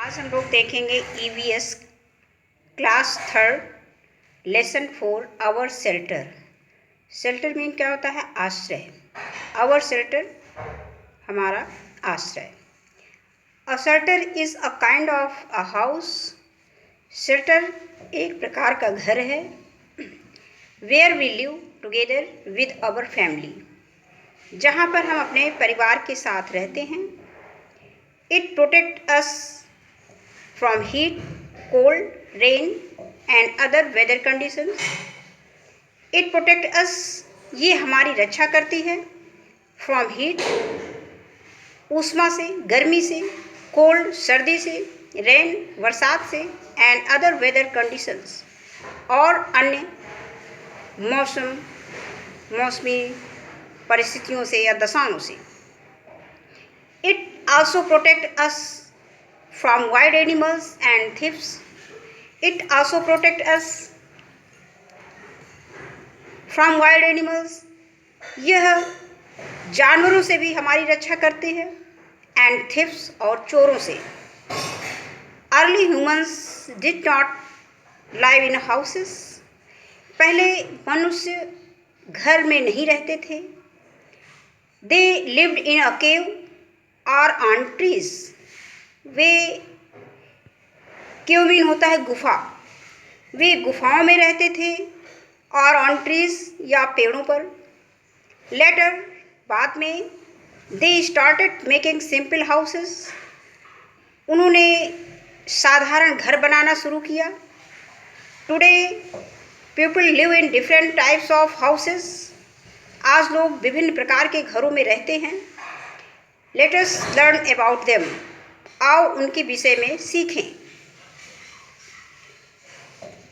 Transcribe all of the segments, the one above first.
आज हम लोग देखेंगे EVS class third lesson 4 our shelter. Shelter mean क्या होता है? आश्रय। आवर शेल्टर हमारा आश्रय। A shelter is a kind of a house. Shelter एक प्रकार का घर है। Where we live together with our family, जहाँ पर हम अपने परिवार के साथ रहते हैं। It protect us from heat, cold, rain and other weather conditions. It protect us, ये हमारी रक्षा करती है। From heat, ऊष्मा से, गर्मी से, cold, सर्दी से, rain, बरसात से and other weather conditions, और अन्य मौसमी परिस्थितियों से या दशाओं से। It also protect us from wild animals and thieves. It also protect us from wild animals. यह जानवरों से भी हमारी रक्षा करते हैं and thieves, और चोरों से। Early humans did not live in houses. पहले मनुष्य घर में नहीं रहते थे। They lived in a cave or on trees. Way Cuban होता है गुफा, वे गुफाओं में रहते थे और ऑन ट्रीज या पेड़ों पर। लेटर बाद में they started making simple houses, उन्होंने साधारण घर बनाना शुरू किया। Today people live in different types of houses, आज लोग विभिन्न प्रकार के घरों में रहते हैं। Let us learn about them, आओ उनके विषय में सीखें।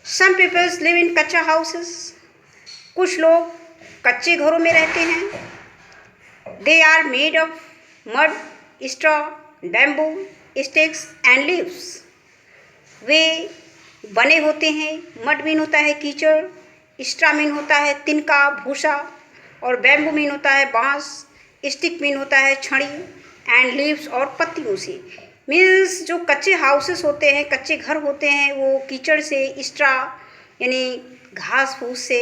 सम peoples live in kutcha houses, कुछ लोग कच्चे घरों में रहते हैं। They are made of mud, straw, bamboo, sticks and leaves, वे बने होते हैं। मड मीन होता है कीचड़, स्ट्रॉ मीन होता है तिनका, भूसा, और बैम्बू मीन होता है बांस, स्टिक मीन होता है छड़ी, एंड लीव्स, और पत्तियों से। मीन्स जो कच्चे हाउसेस होते हैं, कच्चे घर होते हैं, वो कीचड़ से, स्ट्रा यानी घास फूस से,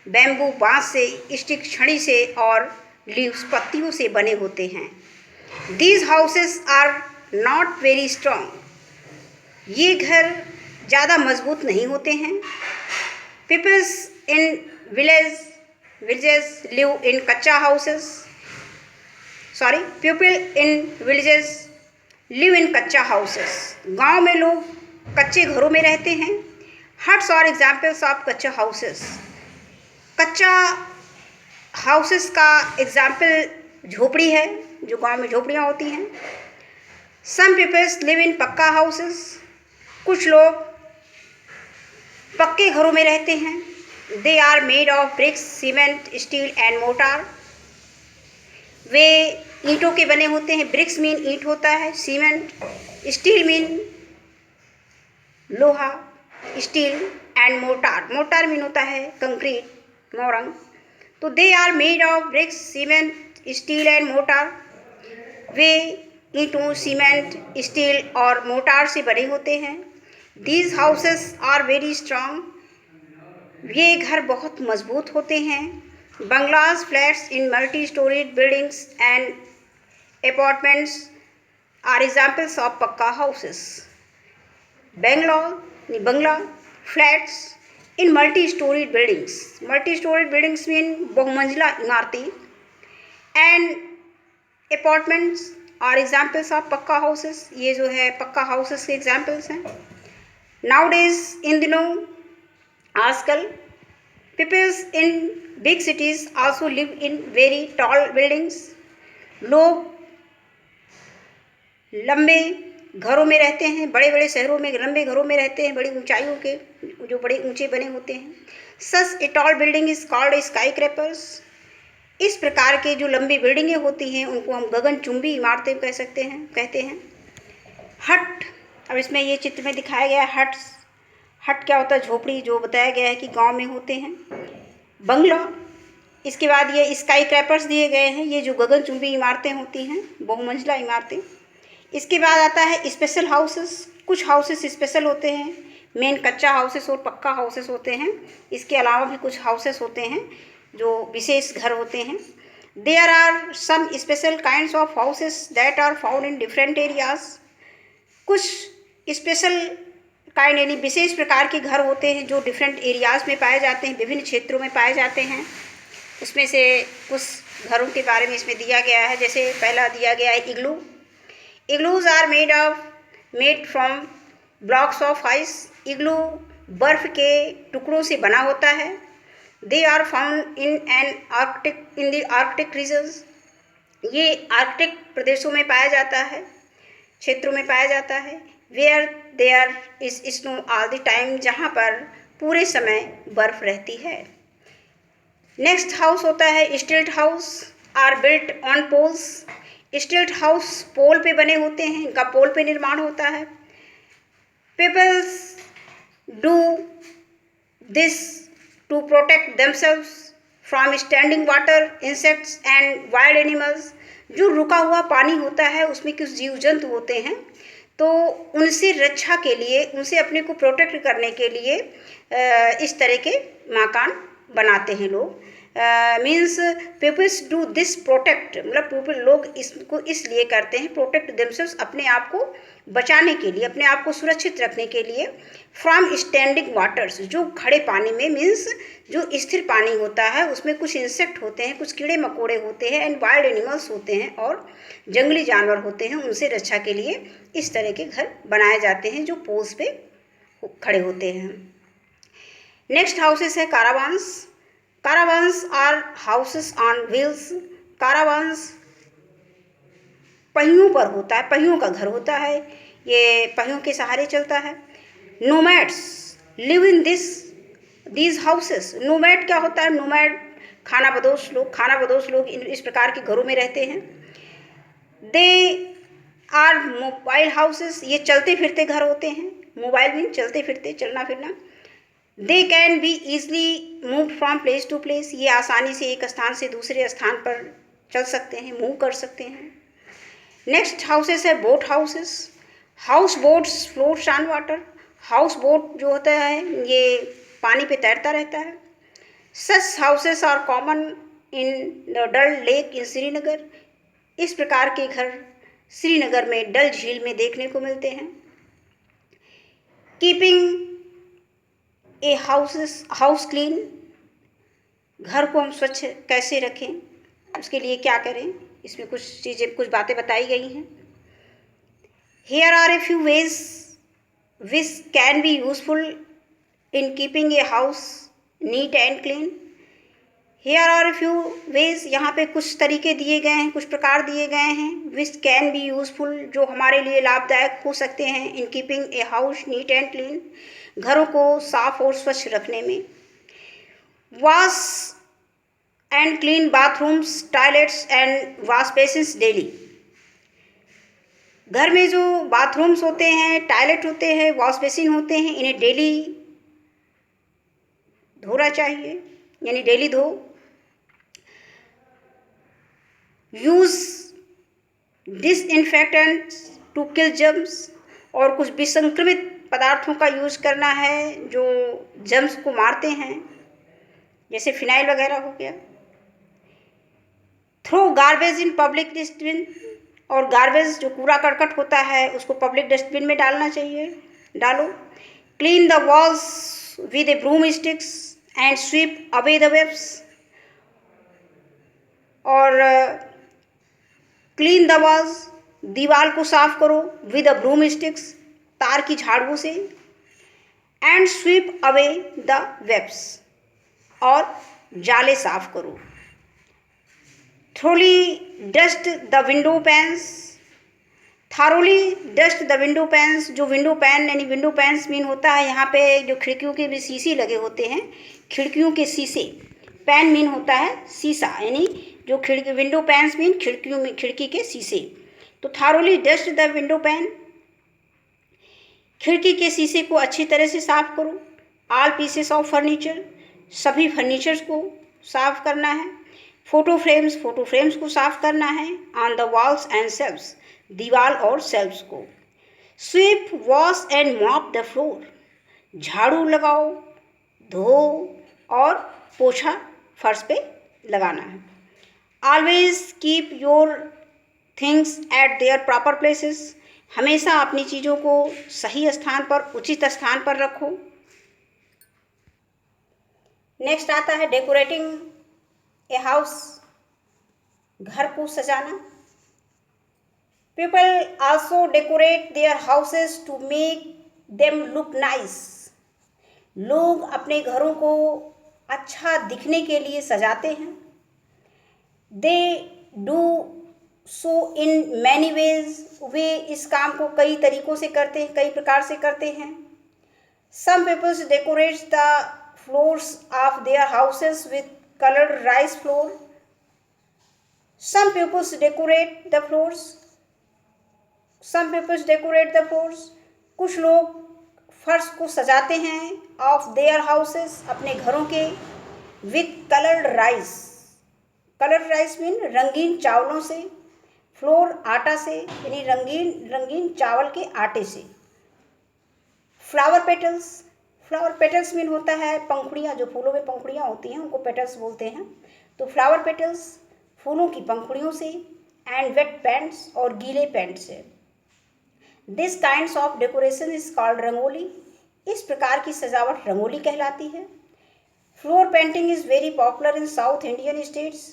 बैम्बू बांस से, स्टिक छड़ी से, और लीव्स पत्तियों से बने होते हैं। These houses are not very strong, ये घर ज़्यादा मजबूत नहीं होते हैं। Peoples in villages live in kutcha houses, people in villages live in kutcha houses, गांव में लोग कच्चे घरों में रहते हैं। हट्स और एग्जाम्पल्स ऑफ कच्चा हाउसेस, कच्चा हाउसेस का एग्जाम्पल झोपड़ी है, जो गांव में झोपड़ियाँ होती हैं। सम पीपल्स लिव इन पक्का हाउसेस, कुछ लोग पक्के घरों में रहते हैं। They are made of bricks, cement, steel and mortar, वे ईंटों के बने होते हैं। ब्रिक्स मीन ईंट होता है, सीमेंट, स्टील मीन लोहा, स्टील, एंड मोटार मीन होता है कंक्रीट, मोरंग। तो they are made of bricks, cement, steel and mortar, वे ईंटों, सीमेंट, स्टील और मोटार से बने होते हैं। These houses are very strong, ये घर बहुत मजबूत होते हैं। Bungalows, flats in multi storeyed buildings and apartments are examples of pucca houses. बंगला, flats in multi storeyed buildings mean बहुमंजिला इमारतें, and apartments are examples of pucca houses, ये जो है पक्का हाउसेस के एग्जाम्पल्स हैं। नाउडेज, इन दिनों, आजकल, peoples in big cities also live in very tall buildings, लोग लंबे घरों में रहते हैं, बड़े बड़े शहरों में लंबे घरों में रहते हैं, बड़ी ऊंचाइयों के, जो बड़े ऊंचे बने होते हैं। Such a tall building is called skyscrapers, इस प्रकार के जो लंबी बिल्डिंगें होती हैं उनको हम गगनचुंबी इमारतें कहते हैं। हट, अब इसमें ये चित्र में दिखाया गया है हट क्या होता है? झोपड़ी, जो बताया गया है कि गांव में होते हैं। बंगला, इसके बाद ये स्काई क्रैपर्स दिए गए हैं, ये जो गगनचुंबी इमारतें होती हैं, बहुमंजिला इमारतें। इसके बाद आता है स्पेशल हाउसेस। कुछ हाउसेस स्पेशल होते हैं, मेन कच्चा हाउसेस और पक्का हाउसेस होते हैं। इसके अलावा भी कुछ हाउसेस होते हैं जो विशेष घर होते हैं। There are some special kinds of houses that are found in different areas. कुछ स्पेशल काइंड यानी विशेष प्रकार के घर होते हैं जो डिफरेंट एरियाज में पाए जाते हैं, विभिन्न क्षेत्रों में पाए जाते हैं। उसमें से कुछ घरों के बारे में इसमें दिया गया है। जैसे पहला दिया गया है igloo. Igloos are made from blocks of ice. Igloo बर्फ के टुकड़ों से बना होता है। They are found in the Arctic regions. ये आर्कटिक प्रदेशों में पाया जाता है, क्षेत्रों में पाया जाता है। Where there is snow all the time, जहाँ पर पूरे समय बर्फ रहती है। नेक्स्ट हाउस होता है stilt house. Are built on poles. Stilt house pole पे बने होते हैं, इनका पोल पे निर्माण होता है। Peoples do this to protect themselves from standing water, insects and wild animals. जो रुका हुआ पानी होता है उसमें कुछ जीव जंतु होते हैं, तो उनसे रक्षा के लिए, उनसे अपने को प्रोटेक्ट करने के लिए इस तरह के मकान बनाते हैं लोग। Means peoples do this protect, मतलब लोग इसको इसलिए करते हैं, प्रोटेक्ट देमसेल्व्स, अपने आप को बचाने के लिए, अपने आप को सुरक्षित रखने के लिए। फ्रॉम स्टैंडिंग वाटर्स, जो खड़े पानी में, मीन्स जो स्थिर पानी होता है उसमें कुछ इंसेक्ट होते हैं, कुछ कीड़े मकोड़े होते हैं, एंड वाइल्ड एनिमल्स होते हैं और जंगली जानवर होते हैं। उनसे रक्षा के लिए इस तरह के घर बनाए जाते हैं जो पोल्स पे खड़े होते हैं। नेक्स्ट हाउसेस है caravans. Caravans are houses on wheels. Caravans पहियों पर होता है, पहियों का घर होता है, ये पहियों के सहारे चलता है। Nomads live in these houses. Nomad क्या होता है? नोमैड खानाबदोश लोग इस प्रकार के घरों में रहते हैं। They are mobile houses. ये चलते फिरते घर होते हैं। मोबाइल मीन चलते फिरते, चलना फिरना। They can be easily move from place to place. ये आसानी से एक स्थान से दूसरे स्थान पर चल सकते हैं, मूव कर सकते हैं। नेक्स्ट हाउसेस है boat houses. House boats floats on water. House boat जो होता है ये पानी पे तैरता रहता है। Such houses are common in the Dal Lake in Srinagar. इस प्रकार के घर श्रीनगर में डल झील में देखने को मिलते हैं। Keeping a house clean. घर को हम स्वच्छ कैसे रखें, उसके लिए क्या करें, इसमें कुछ चीज़ें, कुछ बातें बताई गई हैं। Here are a few ways which can be useful in keeping a house neat and clean. Here are a few ways, यहाँ पे कुछ तरीके दिए गए हैं, कुछ प्रकार दिए गए हैं। which can be useful, जो हमारे लिए लाभदायक हो सकते हैं। in keeping a house neat and clean, घरों को साफ और स्वच्छ रखने में। wash and clean bathrooms, toilets and wash basins daily. घर में जो बाथरूम्स होते हैं, टॉयलेट होते हैं, वॉश बेसिन होते हैं, इन्हें डेली धोना चाहिए, यानी डेली धो। Use disinfectants to kill germs. और कुछ विसंक्रमित पदार्थों का यूज करना है जो जर्म्स को मारते हैं, जैसे फिनाइल वगैरह हो गया। Throw garbage in public dustbin. और गार्बेज जो कूड़ा करकट होता है उसको पब्लिक डस्टबिन में डालना चाहिए, डालो। Clean the walls with a broom sticks and sweep away the webs. और क्लीन द वॉल्स, दीवार को साफ करो, विद अ ब्रूम स्टिक्स, तार की झाड़ू से, and sweep away the webs, और जाले साफ करो। Thoroughly dust the window panes. Thoroughly dust the window panes. जो विंडो पैन यानी विंडो पैन्स मीन होता है यहाँ पे जो खिड़कियों के भी शीशे लगे होते हैं, खिड़कियों के शीशे। पैन मीन होता है शीशा, यानी जो खिड़की, विंडो पैन्स मीन खिड़कियों में, खिड़की के शीशे। तो thoroughly dust the window pan, खिड़की के शीशे को अच्छी तरह से साफ करो। ऑल पीसेस ऑफ फर्नीचर, सभी फर्नीचर्स को साफ करना है। फोटो फ्रेम्स को साफ करना है। On the walls and shelves, दीवार और शेल्फ्स को। Sweep, wash and mop the floor, झाड़ू लगाओ, धो और पोछा फर्श पे लगाना है। Always keep your things at their proper places, हमेशा अपनी चीज़ों को सही स्थान पर, उचित स्थान पर रखो। नेक्स्ट आता है डेकोरेटिंग ए हाउस, घर को सजाना। People also decorate their houses to make them look nice, लोग अपने घरों को अच्छा दिखने के लिए सजाते हैं। They do so in many ways, वे इस काम को कई तरीकों से करते हैं, कई प्रकार से करते हैं। Some peoples decorates the floors of their houses with coloured rice flour, some pupils decorate the floors, some pupils decorate the floors, कुछ लोग फर्श को सजाते हैं ऑफ देयर हाउसेस, अपने घरों के, with coloured rice, coloured rice mean रंगीन चावलों से, फ्लोर आटा से, यानी रंगीन रंगीन चावल के आटे से। Flower petals, flower petals mean होता है पंखुड़ियाँ, जो फूलों में पंखुड़ियाँ होती हैं उनको पेटल्स बोलते हैं। तो फ्लावर पेटल्स फूलों की पंखुड़ियों से, एंड वेट पेंट्स और गीले पेंट से। This kinds of decoration is called rangoli, इस प्रकार की सजावट रंगोली कहलाती है। Floor painting is very popular in south Indian states,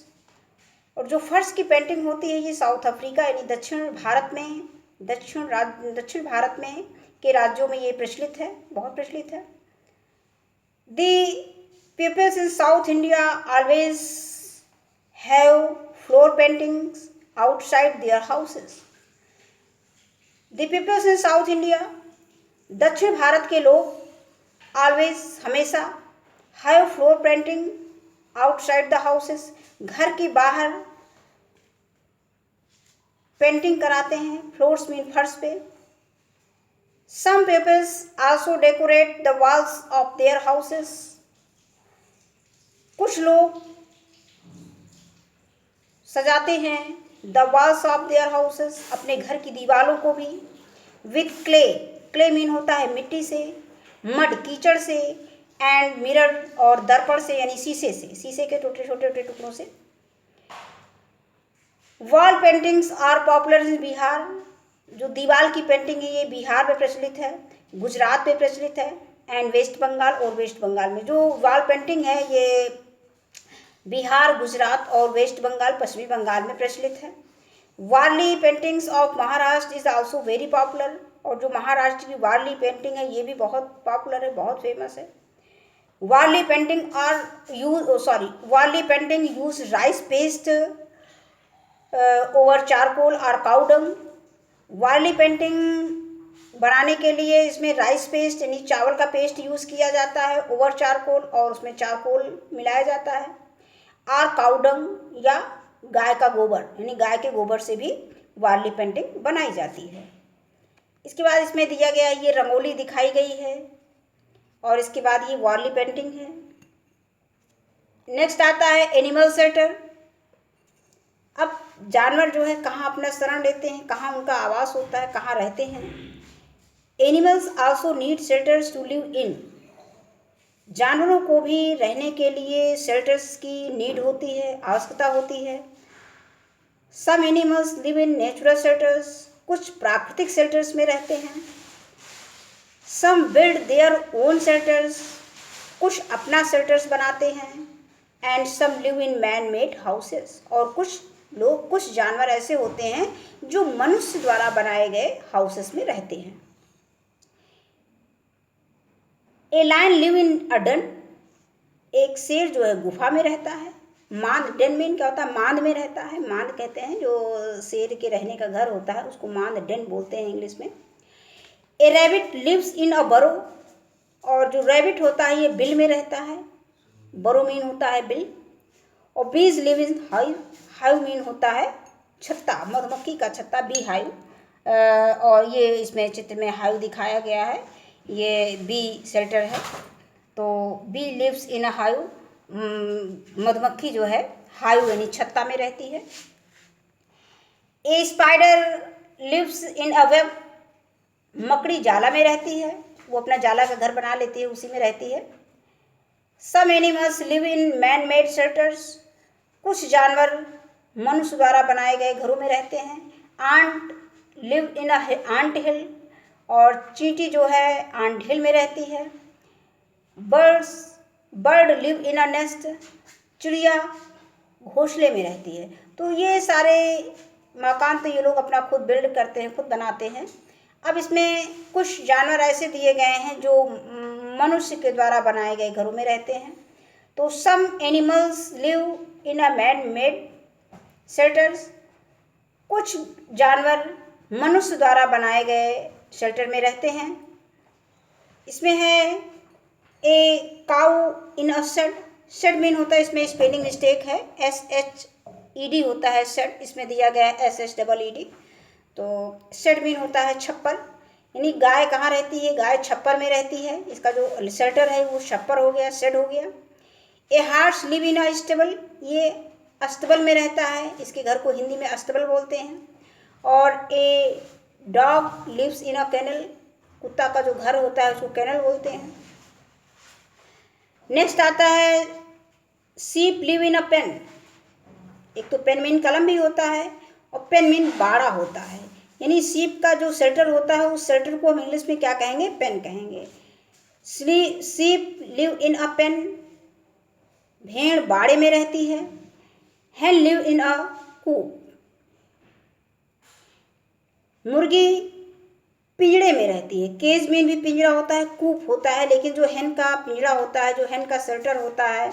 और जो फर्श की पेंटिंग होती है ये साउथ अफ्रीका यानी दक्षिण भारत में, दक्षिण भारत में के राज्यों में ये प्रचलित है, बहुत प्रचलित है। The peoples in South India always have floor paintings outside their houses. The peoples in South India, दक्षिण भारत के लोग always हमेशा have floor painting outside the houses, घर के बाहर पेंटिंग कराते हैं, फ्लोर्स मीन फर्श पे। Some peoples also decorate the walls of their houses, कुछ लोग सजाते हैं the walls of their houses, अपने घर की दीवारों को भी, विथ क्ले, क्ले मीन होता है मिट्टी से, मड कीचड़ से, एंड मिरर और दर्पण से यानी शीशे से, शीशे के छोटे छोटे टुकड़ों से। Wall paintings are popular in Bihar, जो दीवार की पेंटिंग है ये बिहार में प्रचलित है, गुजरात में प्रचलित है, एंड वेस्ट बंगाल, और वेस्ट बंगाल में जो वॉल पेंटिंग है ये बिहार, गुजरात और वेस्ट बंगाल, पश्चिमी बंगाल में प्रचलित है। Warli paintings of Maharashtra is also very popular, और जो महाराष्ट्र की वारली पेंटिंग है ये भी बहुत पॉपुलर है, बहुत फेमस है। Warli painting Warli painting use rice paste over charcoal और काउडंग। वारली पेंटिंग बनाने के लिए इसमें राइस पेस्ट यानी चावल का पेस्ट यूज़ किया जाता है ओवर चारकोल, और उसमें चारकोल मिलाया जाता है, और काउडंग या गाय का गोबर यानी गाय के गोबर से भी वारली पेंटिंग बनाई जाती है। इसके बाद इसमें दिया गया ये रंगोली दिखाई गई है, और इसके बाद ये वारली पेंटिंग है। नेक्स्ट आता है एनिमल शेल्टर। अब जानवर जो है कहाँ अपना शरण लेते हैं, कहाँ उनका आवास होता है, कहाँ रहते हैं। Animals also need shelters to live in, जानवरों को भी रहने के लिए शेल्टर्स की नीड होती है, आवश्यकता होती है। Some animals live in natural shelters, कुछ प्राकृतिक शेल्टर्स में रहते हैं। Some build their own shelters, कुछ अपना शेल्टर्स बनाते हैं। And some live in man made houses, और कुछ जानवर ऐसे होते हैं जो मनुष्य द्वारा बनाए गए हाउसेस में रहते हैं। A lion live in a den, एक शेर जो है गुफा में रहता है। मांद, डन मीन क्या होता है, मांद में रहता है, मांद कहते हैं जो शेर के रहने का घर होता है उसको मांद, डन बोलते हैं इंग्लिश में। ए रैबिट लिव्स इन अ बरो, और जो रैबिट होता है ये बिल में रहता है, बरो मीन होता है बिल। और बीज live in hive, hive mean होता है छत्ता, मधुमक्खी का छत्ता, बी हाइव। और ये इसमें चित्र में हाइव दिखाया गया है, ये बी शेल्टर है। तो bee lives in a hive, मधुमक्खी जो है हाइव यानी छत्ता में रहती है। A spider lives in a web, मकड़ी जाला में रहती है, वो अपना जाला का घर बना लेती है, उसी में रहती है। Some animals live in man made shelters, कुछ जानवर मनुष्य द्वारा बनाए गए घरों में रहते हैं। Ant live in a ant hill, और चींटी जो है आंट हिल में रहती है। Bird live in a nest, चिड़िया घोंसले में रहती है। तो ये सारे मकान तो ये लोग अपना खुद बिल्ड करते हैं, खुद बनाते हैं। अब इसमें कुछ जानवर ऐसे दिए गए हैं जो मनुष्य के द्वारा बनाए गए घरों में रहते हैं। तो some animals live in a man made shelters, कुछ जानवर मनुष्य द्वारा बनाए गए शेल्टर में रहते हैं। इसमें है a cow in a shed, shed mean होता है, इसमें स्पेलिंग मिस्टेक है, SHED होता है शेड, इसमें दिया गया है SHEED। तो शेड मीन होता है छप्पर, यानी गाय कहाँ रहती है, गाय छप्पर में रहती है, इसका जो शेल्टर है वो छप्पर हो गया, शेड हो गया। A horse live in a stable, ये अस्तबल में रहता है, इसके घर को हिंदी में अस्तबल बोलते हैं। और a dog lives in a kennel, कुत्ता का जो घर होता है उसको केनल बोलते हैं। नेक्स्ट आता है sheep live in a pen, एक तो पेन मीन कलम भी होता है और पेन मीन बाड़ा होता है, यानी शीप का जो शेल्टर होता है उस शेल्टर को हम इंग्लिश में क्या कहेंगे, पेन कहेंगे। Sheep live in a pen, भेड़ बाड़े में रहती है। hen लिव इन अ कूप, मुर्गी पिंजड़े में रहती है। केज में भी पिंजरा होता है, कूप होता है, लेकिन जो hen का पिंजरा होता है, जो hen का शेल्टर होता है,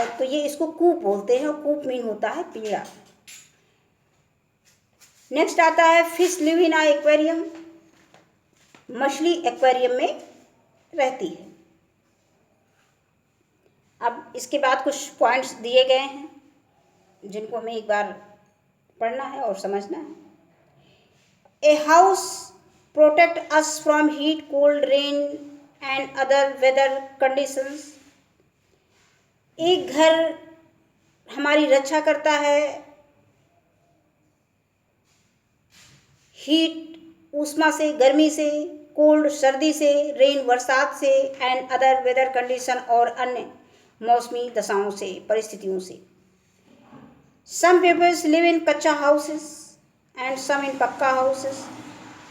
तो ये इसको कूप बोलते हैं, और कूप मीन होता है पिंजरा। नेक्स्ट आता है fish live in a aquarium, मछली एक्वेरियम में रहती है। अब इसके बाद कुछ पॉइंट्स दिए गए हैं जिनको हमें एक बार पढ़ना है और समझना है। A house protect us from heat, cold, rain and other weather conditions, एक घर हमारी रक्षा करता है हीट ऊष्मा से, गर्मी से, कोल्ड सर्दी से, रेन बरसात से, एंड अदर वेदर कंडीशन और अन्य मौसमी दशाओं से, परिस्थितियों से। सम peoples live in kutcha houses and some इन पक्का हाउसेस,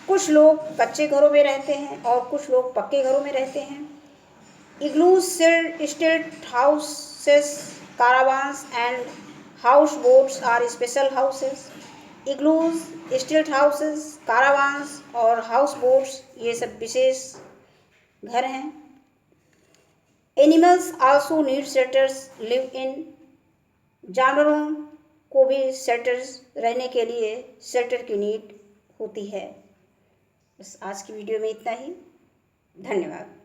कुछ लोग कच्चे घरों में रहते हैं और कुछ लोग पक्के घरों में रहते हैं। इग्लूज स्टिल्ट houses, caravans and houseboats are special houses। Igloos, स्टिल्ट हाउसेस, caravans और houseboats ये सब विशेष घर हैं। Animals also need shelters live in, जानवरों को भी शेल्टर्स रहने के लिए शेल्टर की नीड होती है। बस आज की वीडियो में इतना ही, धन्यवाद।